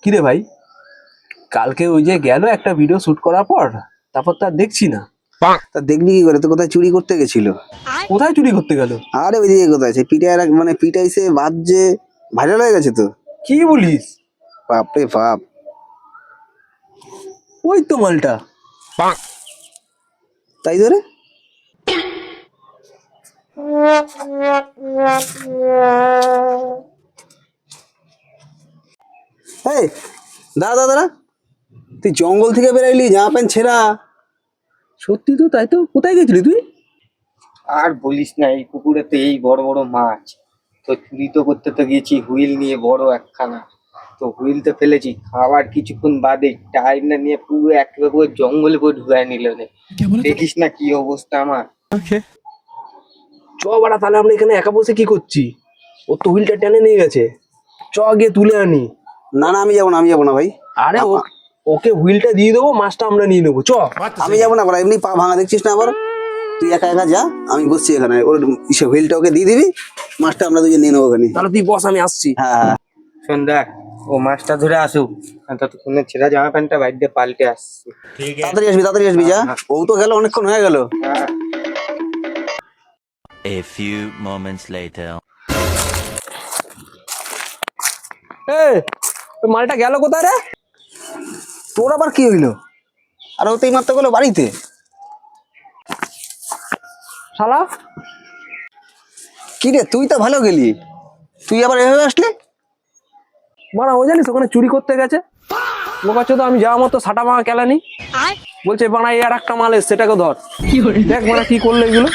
কিরে ভাই, কালকে ওই যে গেল একটা ভিডিও শুট করার পর তারপর তো আর দেখছি না। তা দেখলি কি করে? তো কোথায় চুরি করতে গেছিল? কোথায় চুরি করতে গেল? আরে ওইদিকে কোথায়, সে পিটায় মানে পিটাইছে বাজছে, ভাইরাল হয়ে গেছে তো। কি বলিস? বাপরে বাপ। ওই তো মালটা। তাই ধরে এই দাঁড়া দাঁড়া, তুই জঙ্গল থেকে বেরাইলি জামা প্যান্ট ছেঁড়া। সত্যি তো, তাই তো। কোথায় গেছিলি তুই? আর বলিস না, এই পুকুরেতে এই বড় বড় মাছ। তো চুরি তো করতে তো গেছি হুইল নিয়ে বড় একখানা। তো হুইল তো ফেলেছি, খাবার কিছুক্ষণ বাদে টাইম না নিয়ে পুরো একেবারে জঙ্গলে পুরো ঢুকায় নিল রে। দেখিস না কি অবস্থা আমার। চ বাড়া, তাহলে আমরা এখানে একা বসে কি করছি? ও তো হুইলটা টেনে নিয়ে গেছে। চ গিয়ে তুলে আনি। না না, আমি যাবো না, আমি যাবো না ভাই। আরে ওকে হুইলটা দিয়ে দেবো, মাছটা আমরা নিয়ে নেবো। চ। আমি যাবো না, এমনি পা ভাঙা দেখছিস না আবার। তুই একা একা যা, আমি বসছি এখানে। ওর সে হুইলটা ওকে দিয়ে দিবি, মাছটা আমরা দুজন নিয়ে নেবো ওখানে। তাহলে তুই বস, আমি আসছি। হ্যাঁ হ্যাঁ। শোন দেখ, ও মাছটা ধরে আসুক, আর ততক্ষণে ছেঁড়া জামা প্যান্টটা বাইর দিয়ে পাল্টে আসছি। তাড়াতাড়ি আসবি যা। ও তো গেল, অনেকক্ষণ হয়ে গেল। হ্যাঁ। A few moments later. ওই মালটা গেল কোথায় রে? তোর আবার কি হইলো? আর ও তো এই মাত্র গেলো বাড়িতে। শালা, কি রে, তুই তো ভালো গেলি, তুই আবার এভাবে আসলে? মারা ও জানিস ওখানে চুরি করতে গেছে। লোকাচ্ছ তো আমি যাওয়া মতো সাটা মারা কেলানি। বলছে বানা আর একটা মাল এসছে, সেটাকে ধর। দেখ মারা কি করলো এগুলো।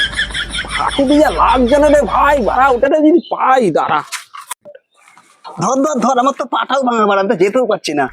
হাঁটু দিয়ে লাগছে না রে ভাই, বাড়া ওটাতে যদি পাই। দাঁড়া, ধর ধর ধর, আমার তো পাটাও ভাঙা, আমি তো যেতেও পারছি না।